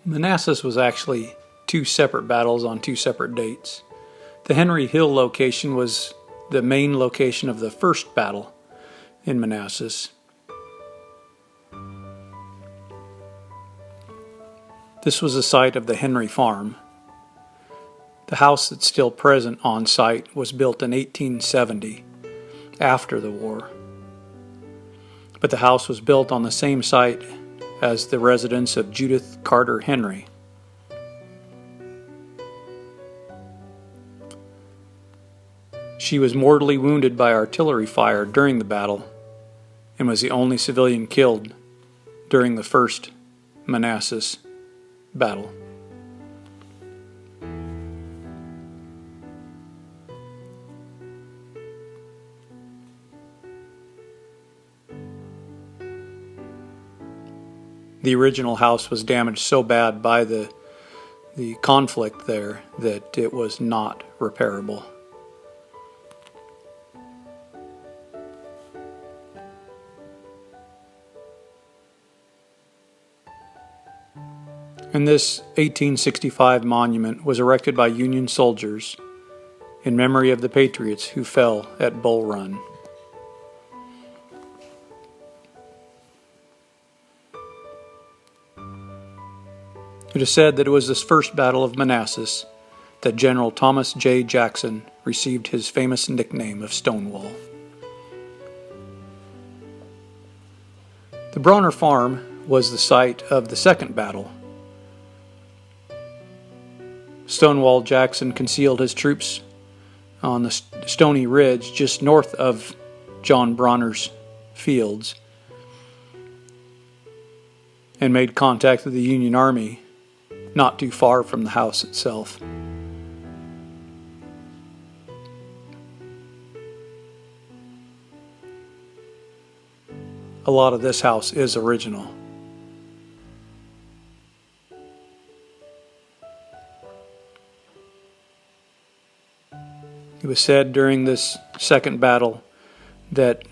Manassas was actually two separate battles on two separate dates. The Henry Hill location was the main location of the first battle in Manassas. This was the site of the Henry Farm. The house that's still present on site was built in 1870, after the war. But the house was built on the same site as the residence of Judith Carter Henry. She was mortally wounded by artillery fire during the battle and was the only civilian killed during the first Manassas battle. The original house was damaged so bad by the conflict there that it was not repairable. And this 1865 monument was erected by Union soldiers in memory of the patriots who fell at Bull Run. It is said that it was this first battle of Manassas that General Thomas J. Jackson received his famous nickname of Stonewall. The Bronner Farm was the site of the second battle. Stonewall Jackson concealed his troops on the Stony Ridge just north of John Bronner's fields and made contact with the Union Army not too far from the house itself. A lot of this house is original. It was said during this second battle that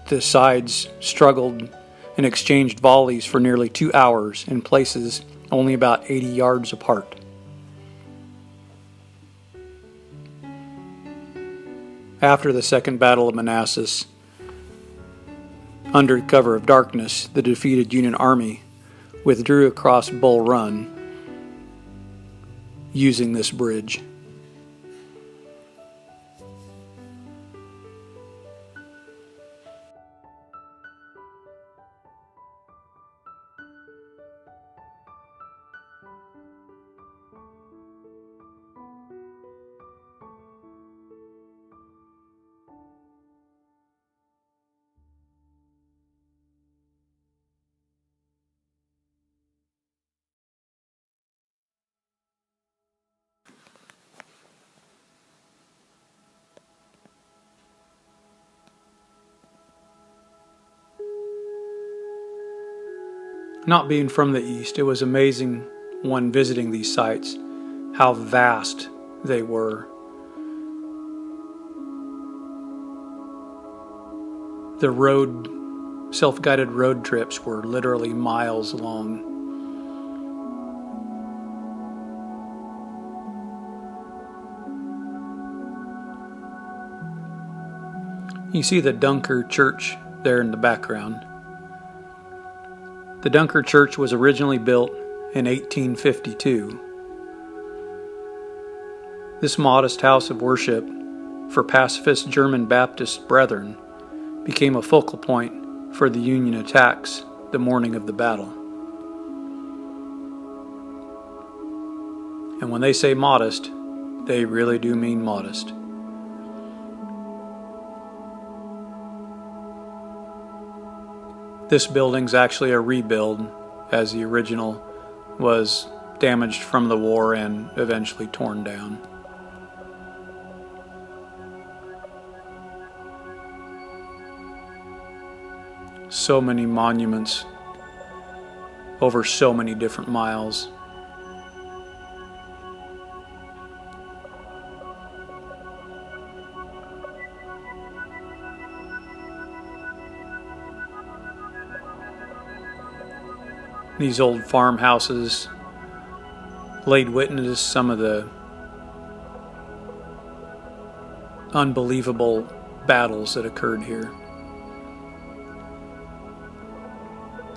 the sides struggled and exchanged volleys for nearly 2 hours in places only about 80 yards apart. After the second battle of Manassas, under cover of darkness, the defeated Union Army withdrew across Bull Run using this bridge. Not being from the East, it was amazing when visiting these sites how vast they were. The self-guided road trips were literally miles long. You see the Dunker Church there in the background. The Dunker Church was originally built in 1852. This modest house of worship for pacifist German Baptist brethren became a focal point for the Union attacks the morning of the battle. And when they say modest, they really do mean modest. This building's actually a rebuild, as the original was damaged from the war and eventually torn down. So many monuments over so many different miles. These old farmhouses laid witness to some of the unbelievable battles that occurred here.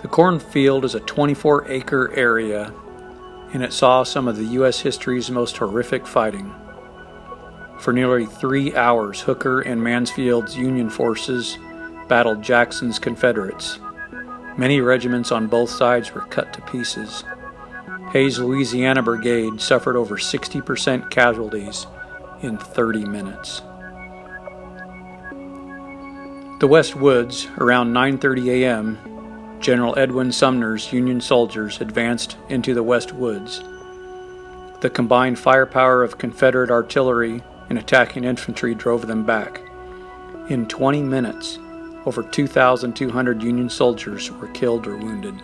The cornfield is a 24-acre area, and it saw some of the U.S. history's most horrific fighting. For nearly 3 hours, Hooker and Mansfield's Union forces battled Jackson's Confederates. Many regiments on both sides were cut to pieces. Hayes' Louisiana Brigade suffered over 60% casualties in 30 minutes. The West Woods, around 9:30 a.m., General Edwin Sumner's Union soldiers advanced into the West Woods. The combined firepower of Confederate artillery and attacking infantry drove them back. In 20 minutes, over 2,200 Union soldiers were killed or wounded.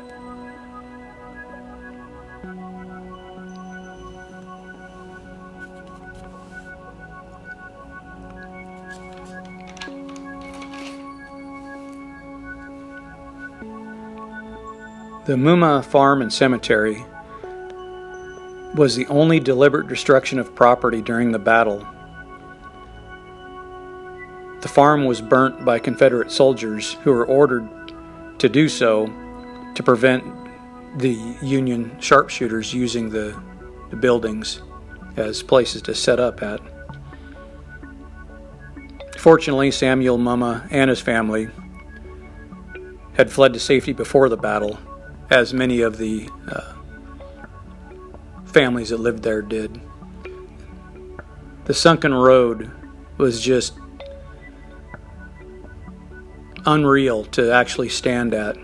The Mumma farm and cemetery was the only deliberate destruction of property during the battle. The farm was burnt by Confederate soldiers who were ordered to do so to prevent the Union sharpshooters using the buildings as places to set up at. Fortunately, Samuel Mumma and his family had fled to safety before the battle, as many of the families that lived there did. The sunken road was just unreal to actually stand at.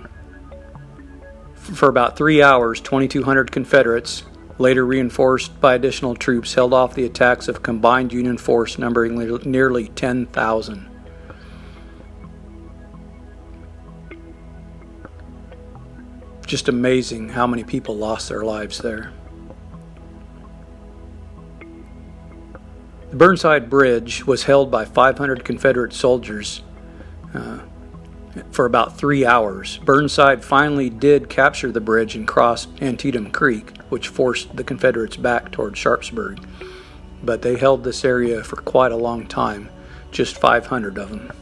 For about 3 hours, 2,200 Confederates, later reinforced by additional troops, held off the attacks of combined Union force numbering nearly 10,000. Just amazing how many people lost their lives there. The Burnside Bridge was held by 500 Confederate soldiers for about 3 hours. Burnside finally did capture the bridge and cross Antietam Creek, which forced the Confederates back toward Sharpsburg. But they held this area for quite a long time, just 500 of them.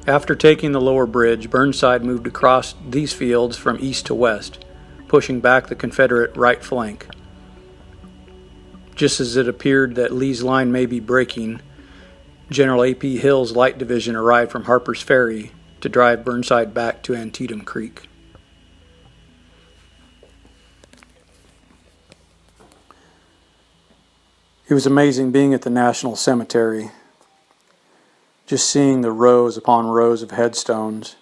After taking the lower bridge, Burnside moved across these fields from east to west, pushing back the Confederate right flank. Just as it appeared that Lee's line may be breaking, General A.P. Hill's Light Division arrived from Harper's Ferry to drive Burnside back to Antietam Creek. It was amazing being at the National Cemetery, just seeing the rows upon rows of headstones,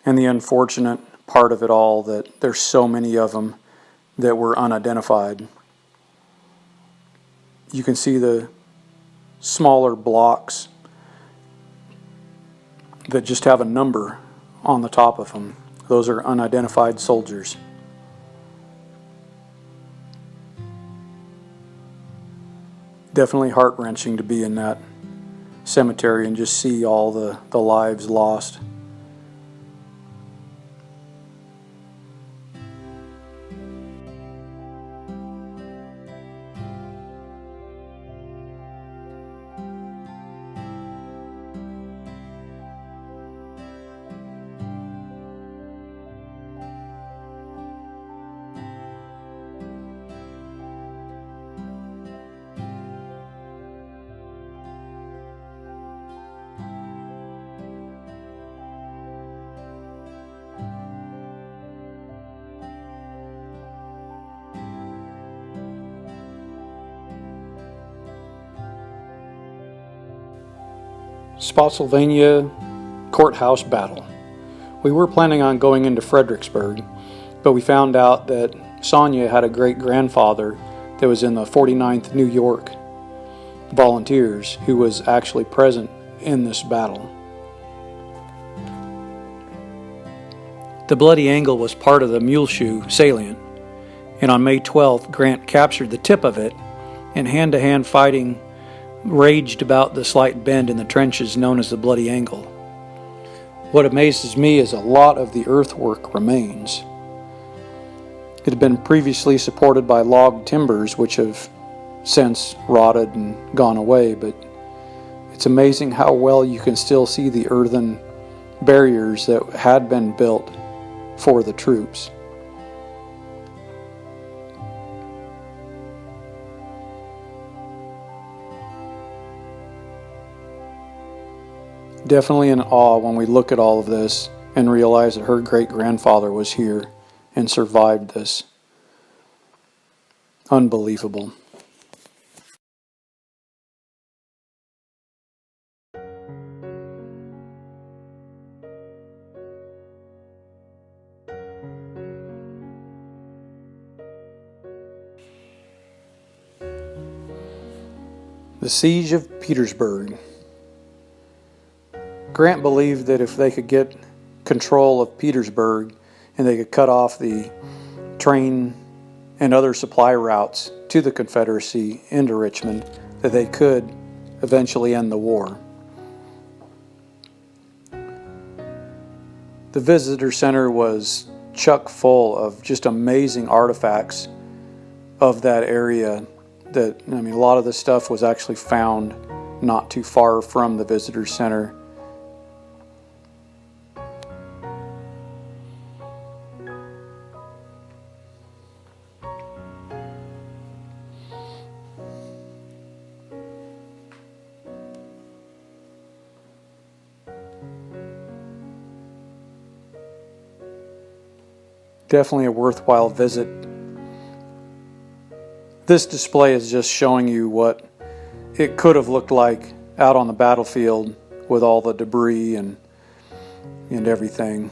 and the unfortunate part of it all that there's so many of them that were unidentified. You can see the smaller blocks that just have a number on the top of them. Those are unidentified soldiers. Definitely heart-wrenching to be in that cemetery and just see all the lives lost. Spotsylvania Courthouse battle. We were planning on going into Fredericksburg, but we found out that Sonia had a great-grandfather that was in the 49th New York Volunteers who was actually present in this battle. The Bloody Angle was part of the Muleshoe salient, and on May 12th, Grant captured the tip of it, and hand-to-hand fighting raged about the slight bend in the trenches known as the Bloody Angle. What amazes me is a lot of the earthwork remains. It had been previously supported by log timbers, which have since rotted and gone away, but it's amazing how well you can still see the earthen barriers that had been built for the troops. Definitely in awe when we look at all of this and realize that her great-grandfather was here and survived this. Unbelievable. The Siege of Petersburg. Grant believed that if they could get control of Petersburg and they could cut off the train and other supply routes to the Confederacy into Richmond, that they could eventually end the war. The visitor center was chock full of just amazing artifacts of that area. A lot of the stuff was actually found not too far from the visitor center. Definitely a worthwhile visit. This display is just showing you what it could have looked like out on the battlefield with all the debris and everything.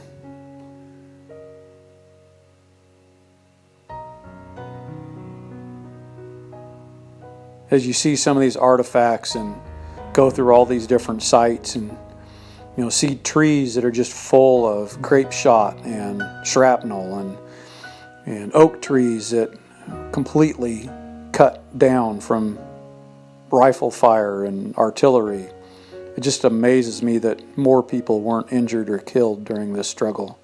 As you see some of these artifacts and go through all these different sites and see trees that are just full of grape shot and shrapnel and oak trees that completely cut down from rifle fire and artillery. It just amazes me that more people weren't injured or killed during this struggle.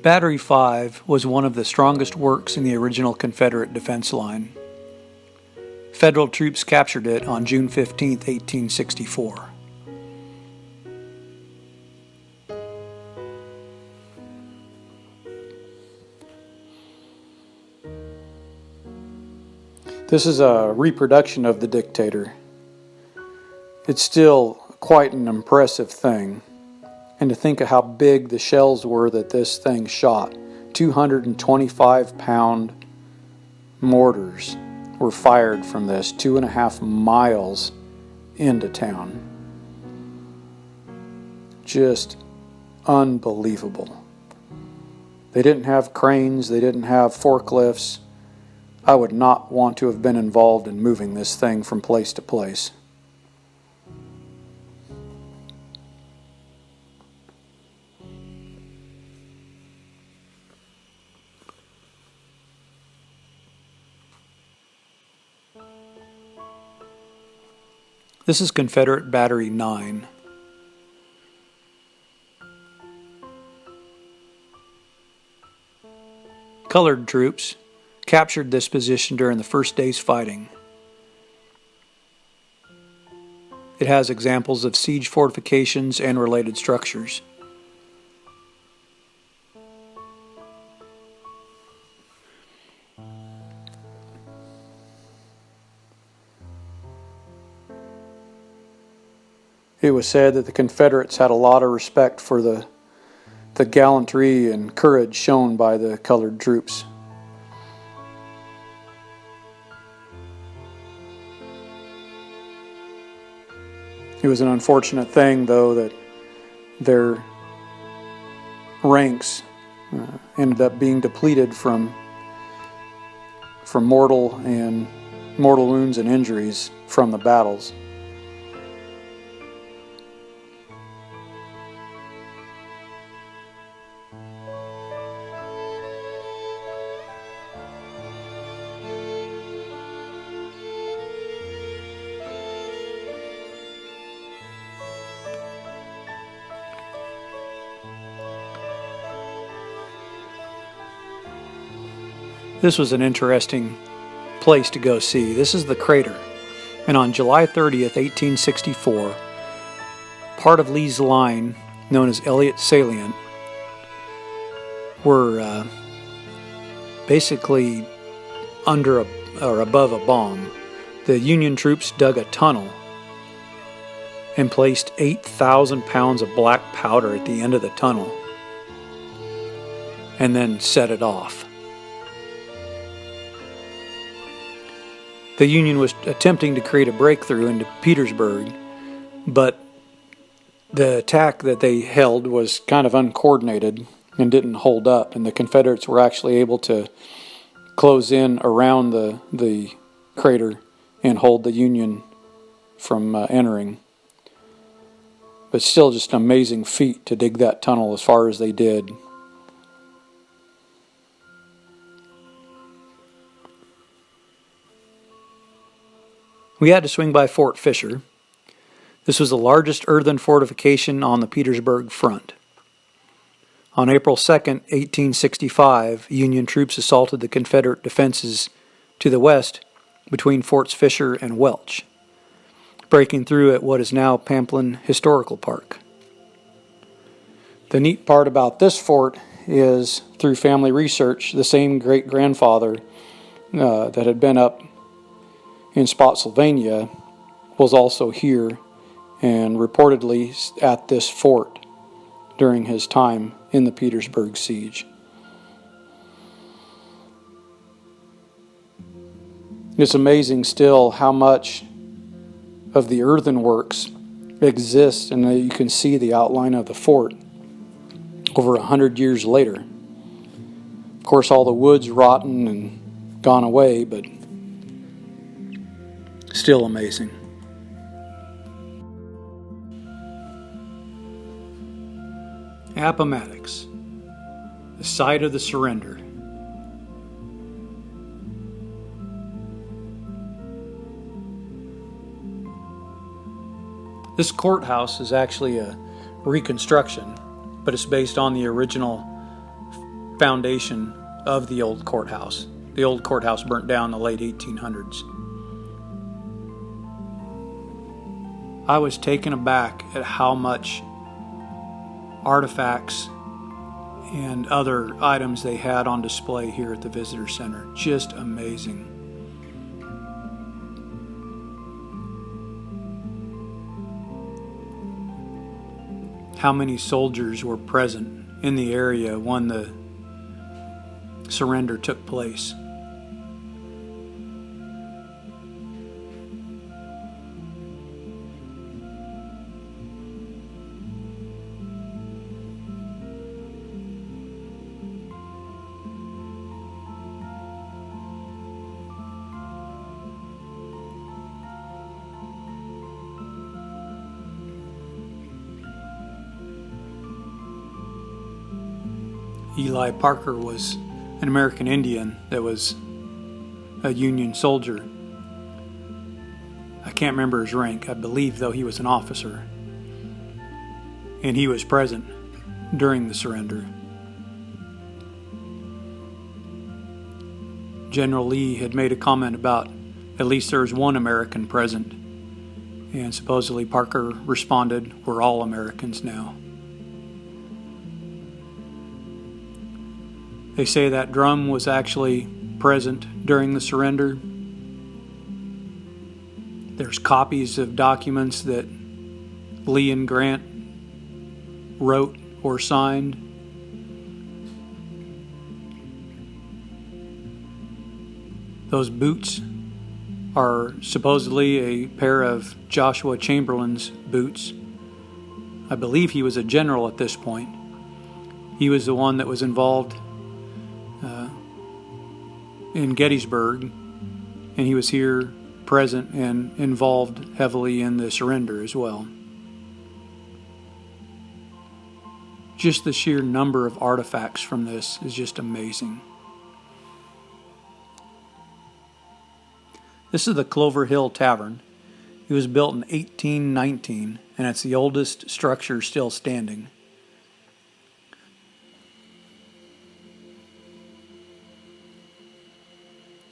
Battery 5 was one of the strongest works in the original Confederate defense line. Federal troops captured it on June 15, 1864. This is a reproduction of the Dictator. It's still quite an impressive thing. And to think of how big the shells were that this thing shot. 225-pound mortars were fired from this 2.5 miles into town. Just unbelievable. They didn't have cranes, they didn't have forklifts. I would not want to have been involved in moving this thing from place to place. This is Confederate Battery 9. Colored troops captured this position during the first day's fighting. It has examples of siege fortifications and related structures. It was said that the Confederates had a lot of respect for the gallantry and courage shown by the colored troops. It was an unfortunate thing, though, that their ranks ended up being depleted from mortal wounds and injuries from the battles. This was an interesting place to go see. This is the crater. And on July 30th, 1864, part of Lee's line, known as Elliott Salient, were basically under or above a bomb. The Union troops dug a tunnel and placed 8,000 pounds of black powder at the end of the tunnel and then set it off. The Union was attempting to create a breakthrough into Petersburg, but the attack that they held was kind of uncoordinated and didn't hold up, and the Confederates were actually able to close in around the crater and hold the Union from entering. But still just an amazing feat to dig that tunnel as far as they did. We had to swing by Fort Fisher. This was the largest earthen fortification on the Petersburg front. On April 2nd, 1865, Union troops assaulted the Confederate defenses to the west between Forts Fisher and Welch, breaking through at what is now Pamplin Historical Park. The neat part about this fort is, through family research, the same great-grandfather that had been up in Spotsylvania was also here and reportedly at this fort during his time in the Petersburg siege. It's amazing still how much of the earthenworks exists, and you can see the outline of the fort over 100 years later. Of course, all the wood's rotten and gone away, but still amazing. Appomattox, the site of the surrender. This courthouse is actually a reconstruction, but it's based on the original foundation of the old courthouse. The old courthouse burnt down in the late 1800s. I was taken aback at how much artifacts and other items they had on display here at the visitor center. Just amazing. How many soldiers were present in the area when the surrender took place. Eli Parker was an American Indian that was a Union soldier. I can't remember his rank. I believe, though, he was an officer. And he was present during the surrender. General Lee had made a comment about at least there was one American present. And supposedly Parker responded, "We're all Americans now." They say that drum was actually present during the surrender. There's copies of documents that Lee and Grant wrote or signed. Those boots are supposedly a pair of Joshua Chamberlain's boots. I believe he was a general at this point. He was the one that was involved in Gettysburg, and he was here present and involved heavily in the surrender as well. Just the sheer number of artifacts from this is just amazing. This is the Clover Hill Tavern. It was built in 1819, and it's the oldest structure still standing.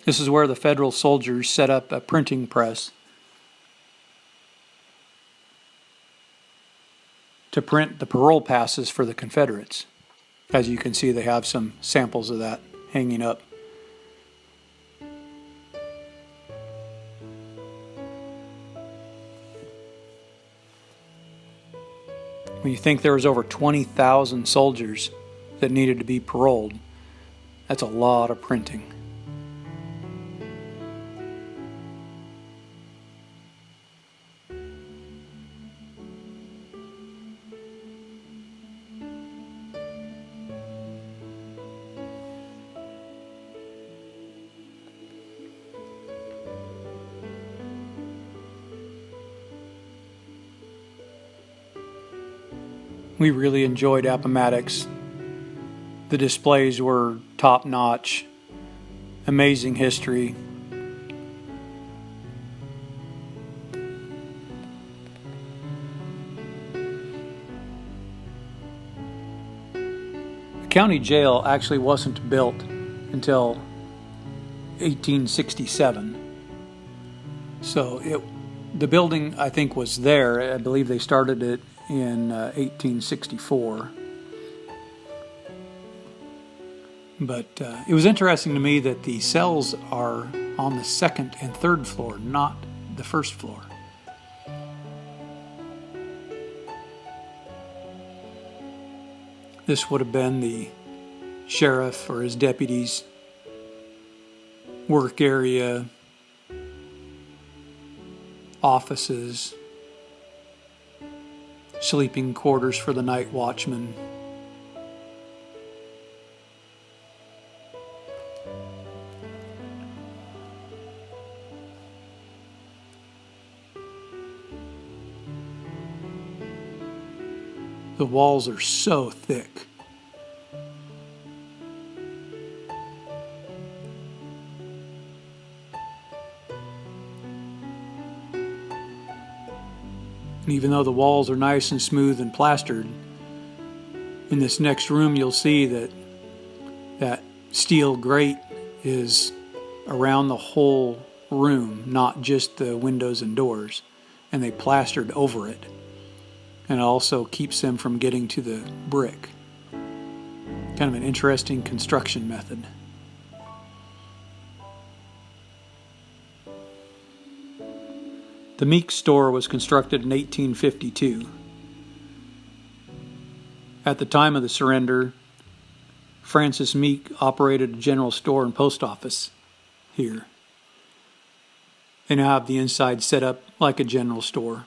This is where the Federal soldiers set up a printing press to print the parole passes for the Confederates. As you can see, they have some samples of that hanging up. When you think there was over 20,000 soldiers that needed to be paroled, that's a lot of printing. We really enjoyed Appomattox. The displays were top-notch, amazing history. The county jail actually wasn't built until 1867. So the building, I think, was there. I believe they started it in 1864. But it was interesting to me that the cells are on the second and third floor, not the first floor. This would have been the sheriff or his deputies' work area, offices, sleeping quarters for the night watchman. The walls are so thick. And even though the walls are nice and smooth and plastered, in this next room you'll see that that steel grate is around the whole room, not just the windows and doors, and they plastered over it. And it also keeps them from getting to the brick. Kind of an interesting construction method. The Meek Store was constructed in 1852. At the time of the surrender, Francis Meek operated a general store and post office here. They now have the inside set up like a general store.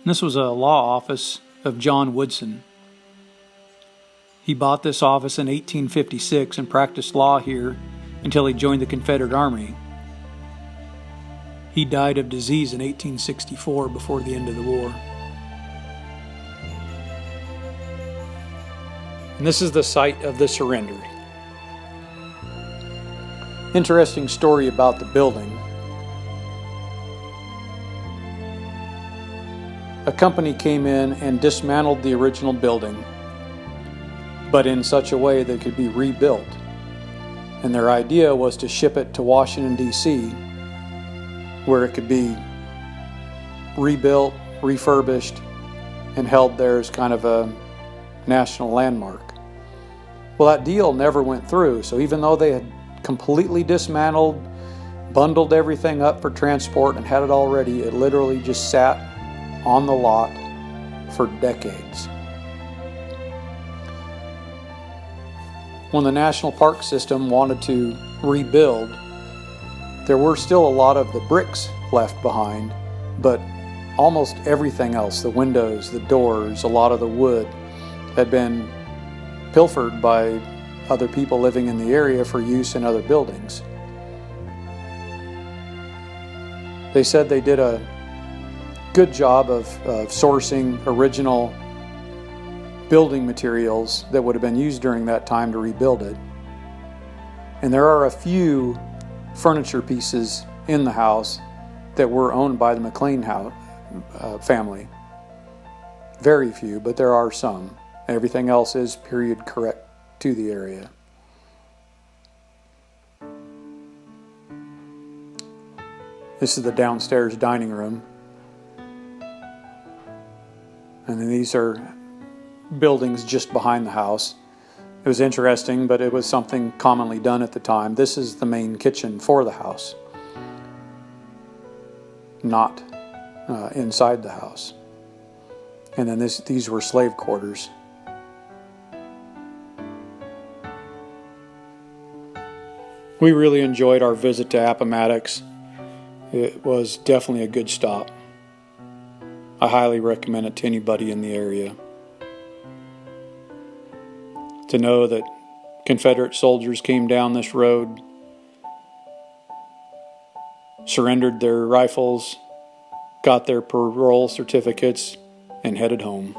This was a law office of John Woodson. He bought this office in 1856 and practiced law here until he joined the Confederate Army. He died of disease in 1864 before the end of the war. And this is the site of the surrender. Interesting story about the building. A company came in and dismantled the original building, but in such a way that it could be rebuilt. And their idea was to ship it to Washington, D.C., where it could be rebuilt, refurbished, and held there as kind of a national landmark. Well, that deal never went through, so even though they had completely dismantled, bundled everything up for transport and had it all ready, it literally just sat on the lot for decades. When the National Park System wanted to rebuild, there were still a lot of the bricks left behind, but almost everything else, the windows, the doors, a lot of the wood, had been pilfered by other people living in the area for use in other buildings. They said they did a good job of sourcing original building materials that would have been used during that time to rebuild it. And there are a few furniture pieces in the house that were owned by the McLean family. Very few, but there are some. Everything else is period correct to the area. This is the downstairs dining room. And then these are buildings just behind the house. It was interesting, but it was something commonly done at the time. This is the main kitchen for the house, not inside the house. And then these were slave quarters. We really enjoyed our visit to Appomattox. It was definitely a good stop. I highly recommend it to anybody in the area. To know that Confederate soldiers came down this road, surrendered their rifles, got their parole certificates, and headed home.